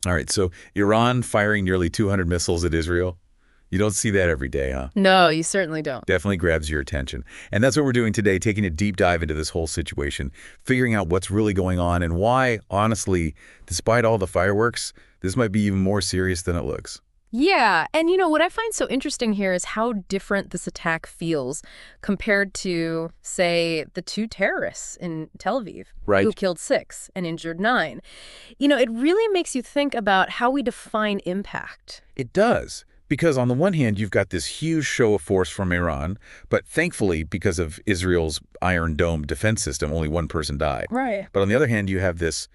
All right, so Iran firing nearly 200 missiles at Israel. You don't see that every day, huh? No, you certainly don't. Definitely grabs your attention. And that's what we're doing today, taking a deep dive into this whole situation, figuring out what's really going on and why, honestly, despite all the fireworks, this might be even more serious than it looks. Yeah, and what I find so interesting here is how different this attack feels compared to, say, the two terrorists in Tel Aviv who Right? killed 6 and injured 9. It really makes you think about how we define impact. It does. Because on the one hand, you've got this huge show of force from Iran, but thankfully, because of Israel's Iron Dome defense system, only one person died. Right. But on the other hand, you have this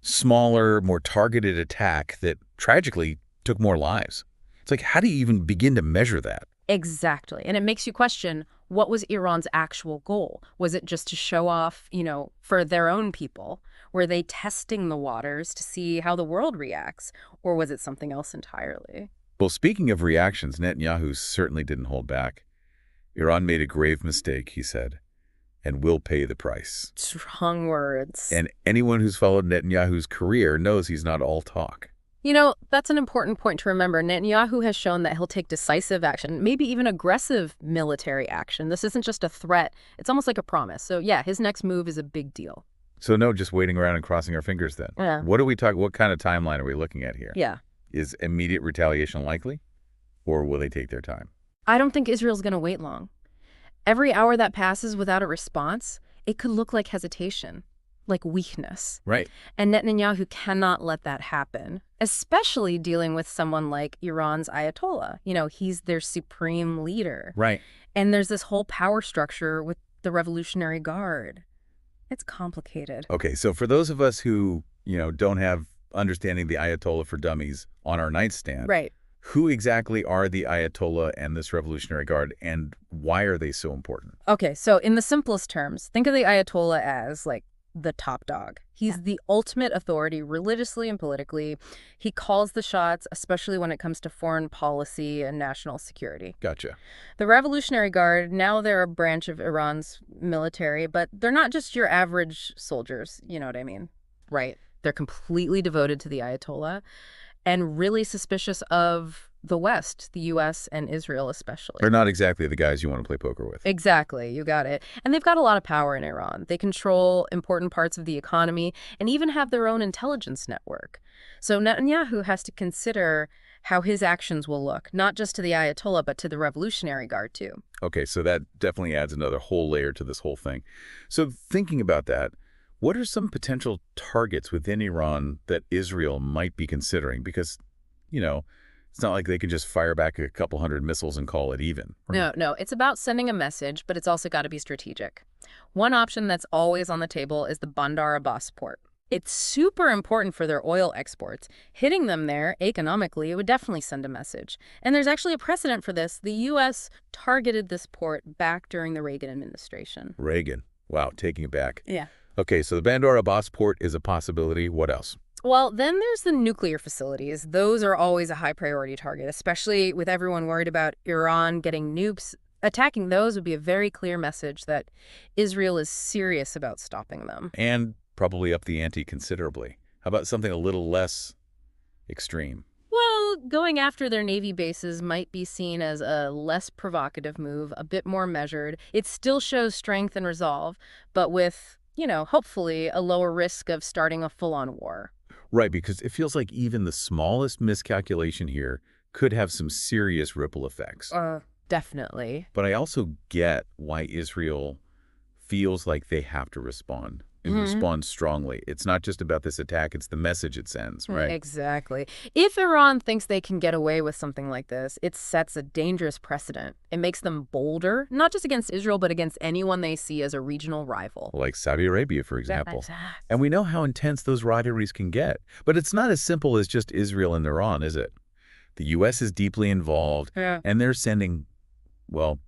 smaller, more targeted attack that tragically took more lives. It's like, how do you even begin to measure that? Exactly. And it makes you question, what was Iran's actual goal? Was it just to show off, for their own people? Were they testing the waters to see how the world reacts? Or was it something else entirely? Well, speaking of reactions, Netanyahu certainly didn't hold back. Iran made a grave mistake, he said, and will pay the price. Strong words. And anyone who's followed Netanyahu's career knows he's not all talk. That's an important point to remember. Netanyahu has shown that he'll take decisive action, maybe even aggressive military action. This isn't just a threat. It's almost like a promise. So yeah, his next move is a big deal. So no, just waiting around and crossing our fingers then. Yeah. What kind of timeline are we looking at here? Yeah. Is immediate retaliation likely? Or will they take their time? I don't think Israel's going to wait long. Every hour that passes without a response, it could look like hesitation, like weakness. Right. And Netanyahu cannot let that happen, especially dealing with someone like Iran's Ayatollah. He's their supreme leader. Right. And there's this whole power structure with the Revolutionary Guard. It's complicated. Okay, so for those of us who, don't have understanding the Ayatollah for Dummies on our nightstand, Right. who exactly are the Ayatollah and this Revolutionary Guard, and why are they so important? Okay, so in the simplest terms, think of the Ayatollah as, like, the top dog. He's the ultimate authority religiously and politically. He calls the shots, especially when it comes to foreign policy and national security. Gotcha. The Revolutionary Guard, now they're a branch of Iran's military, but they're not just your average soldiers, you know what I mean? Right. They're completely devoted to the Ayatollah and really suspicious of the West, the U.S. and Israel especially. They're not exactly the guys you want to play poker with. Exactly, you got it. And they've got a lot of power in Iran. They control important parts of the economy and even have their own intelligence network. So Netanyahu has to consider how his actions will look, not just to the Ayatollah, but to the Revolutionary Guard, too. Okay, so that definitely adds another whole layer to this whole thing. So thinking about that, what are some potential targets within Iran that Israel might be considering? Because, it's not like they can just fire back a couple hundred missiles and call it even. Right? No, it's about sending a message, but it's also got to be strategic. One option that's always on the table is the Bandar Abbas port. It's super important for their oil exports. Hitting them there, economically, it would definitely send a message. And there's actually a precedent for this. The U.S. targeted this port back during the Reagan administration. Reagan. Wow, taking it back. Yeah. Okay, so the Bandar Abbas port is a possibility. What else? Well, then there's the nuclear facilities. Those are always a high priority target, especially with everyone worried about Iran getting nukes. Attacking those would be a very clear message that Israel is serious about stopping them. And probably up the ante considerably. How about something a little less extreme? Well, going after their Navy bases might be seen as a less provocative move, a bit more measured. It still shows strength and resolve, but with, hopefully a lower risk of starting a full-on war. Right, because it feels like even the smallest miscalculation here could have some serious ripple effects. Definitely. But I also get why Israel feels like they have to respond and respond strongly. It's not just about this attack, it's the message it sends, right? Exactly. If Iran thinks they can get away with something like this, it sets a dangerous precedent. It makes them bolder, not just against Israel, but against anyone they see as a regional rival. Like Saudi Arabia, for example. Exactly. And we know how intense those rivalries can get. But it's not as simple as just Israel and Iran, is it? The U.S. is deeply involved, and they're sending, well,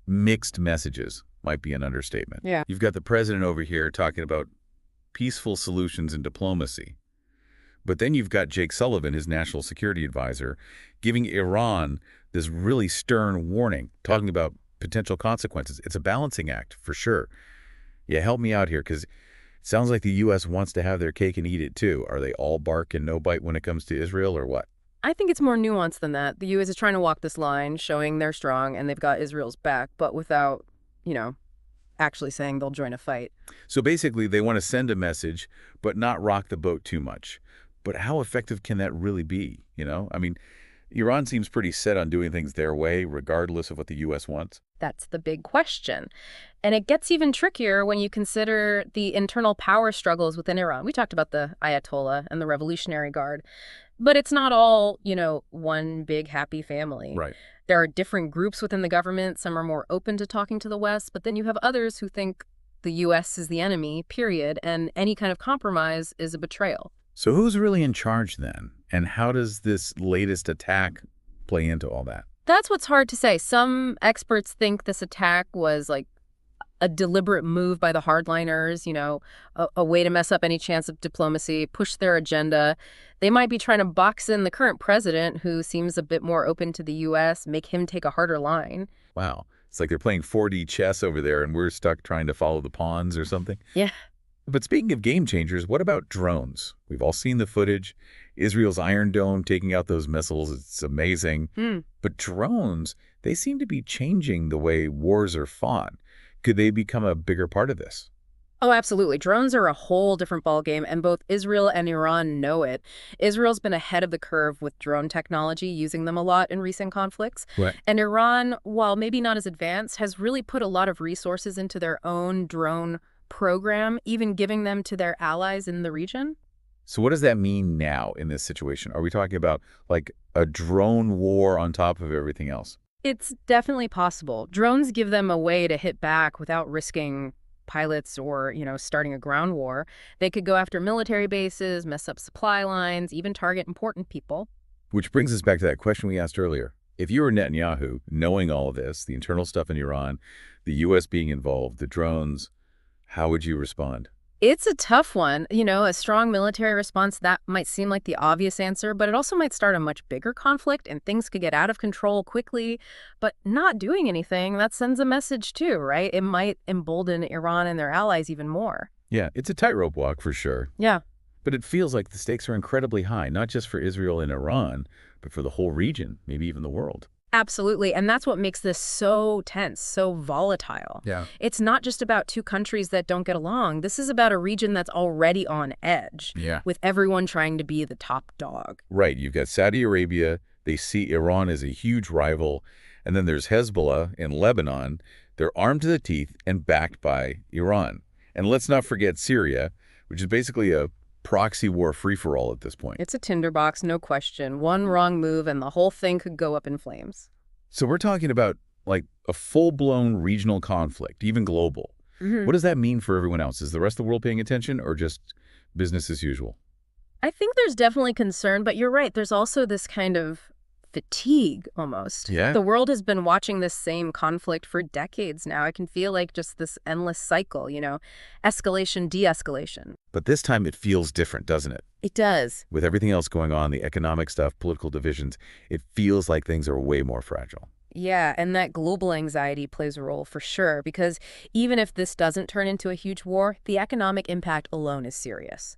mixed messages. Might be an understatement. Yeah. You've got the president over here talking about peaceful solutions and diplomacy. But then you've got Jake Sullivan, his national security advisor, giving Iran this really stern warning, talking about potential consequences. It's a balancing act, for sure. Yeah, help me out here, because Sounds like the U.S. wants to have their cake and eat it too. Are they all bark and no bite when it comes to Israel, or what? I think it's more nuanced than that. The U.S. is trying to walk this line, showing they're strong and they've got Israel's back, but without, you know, actually saying they'll join a fight. So basically, they want to send a message, but not rock the boat too much. But how effective can that really be, you know? I mean, Iran seems pretty set on doing things their way, regardless of what the U.S. wants. That's the big question. And it gets even trickier when you consider the internal power struggles within Iran. We talked about the Ayatollah and the Revolutionary Guard, but it's not all, one big happy family. Right. There are different groups within the government. Some are more open to talking to the West, but then you have others who think the U.S. is the enemy, period, and any kind of compromise is a betrayal. So who's really in charge then? And how does this latest attack play into all that? That's what's hard to say. Some experts think this attack was like a deliberate move by the hardliners, a way to mess up any chance of diplomacy, push their agenda. They might be trying to box in the current president, who seems a bit more open to the U.S., make him take a harder line. Wow. It's like they're playing 4D chess over there and we're stuck trying to follow the pawns or something. Yeah. But speaking of game changers, what about drones? We've all seen the footage. Israel's Iron Dome taking out those missiles. It's amazing. But drones, they seem to be changing the way wars are fought. Could they become a bigger part of this? Oh, absolutely. Drones are a whole different ballgame, and both Israel and Iran know it. Israel's been ahead of the curve with drone technology, using them a lot in recent conflicts. Right. And Iran, while maybe not as advanced, has really put a lot of resources into their own drone program, even giving them to their allies in the region. So what does that mean now in this situation? Are we talking about like a drone war on top of everything else? It's definitely possible. Drones give them a way to hit back without risking pilots or, starting a ground war. They could go after military bases, mess up supply lines, even target important people. Which brings us back to that question we asked earlier. If you were Netanyahu, knowing all of this, the internal stuff in Iran, the U.S. being involved, the drones, how would you respond? It's a tough one. A strong military response, that might seem like the obvious answer, but it also might start a much bigger conflict and things could get out of control quickly. But not doing anything, that sends a message too, right? It might embolden Iran and their allies even more. Yeah, it's a tightrope walk for sure. Yeah. But it feels like the stakes are incredibly high, not just for Israel and Iran, but for the whole region, maybe even the world. Absolutely. And that's what makes this so tense, so volatile. Yeah. It's not just about two countries that don't get along. This is about a region that's already on edge, Yeah. with everyone trying to be the top dog. Right. You've got Saudi Arabia. They see Iran as a huge rival. And then there's Hezbollah in Lebanon. They're armed to the teeth and backed by Iran. And let's not forget Syria, which is basically a proxy war free-for-all at this point. It's a tinderbox, no question. One wrong move and the whole thing could go up in flames. So we're talking about like a full-blown regional conflict, even global. What does that mean for everyone else? Is the rest of the world paying attention or just business as usual? I think there's definitely concern, but you're right. There's also this kind of fatigue almost. Yeah. The world has been watching this same conflict for decades now. It can feel like just this endless cycle, escalation, de-escalation. But this time it feels different, doesn't it? It does. With everything else going on, the economic stuff, political divisions, it feels like things are way more fragile. Yeah, and that global anxiety plays a role for sure, because even if this doesn't turn into a huge war, the economic impact alone is serious.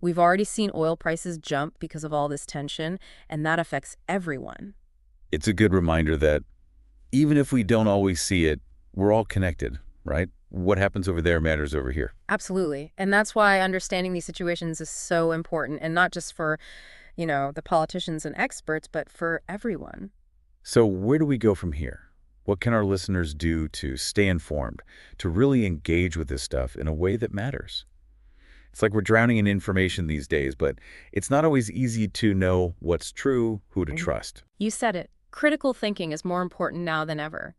We've already seen oil prices jump because of all this tension, and that affects everyone. It's a good reminder that even if we don't always see it, we're all connected, right? What happens over there matters over here. Absolutely. And that's why understanding these situations is so important, and not just for, the politicians and experts, but for everyone. So where do we go from here? What can our listeners do to stay informed, to really engage with this stuff in a way that matters? It's like we're drowning in information these days, but it's not always easy to know what's true, who to trust. You said it. Critical thinking is more important now than ever.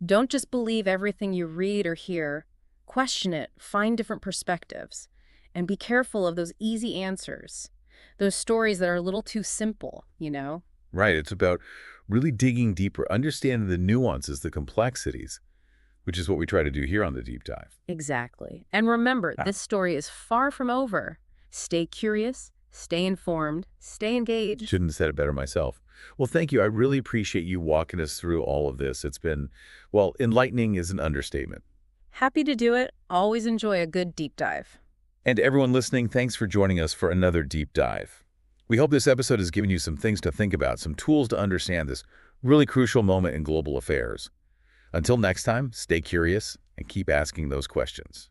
Don't just believe everything you read or hear. Question it, find different perspectives, and be careful of those easy answers, those stories that are a little too simple, Right. It's about really digging deeper, understanding the nuances, the complexities, which is what we try to do here on The Deep Dive. Exactly. And remember, this story is far from over. Stay curious, stay informed, stay engaged. Shouldn't have said it better myself. Well, thank you. I really appreciate you walking us through all of this. It's been, well, enlightening is an understatement. Happy to do it. Always enjoy a good deep dive. And everyone listening, thanks for joining us for another deep dive. We hope this episode has given you some things to think about, some tools to understand this really crucial moment in global affairs. Until next time, stay curious and keep asking those questions.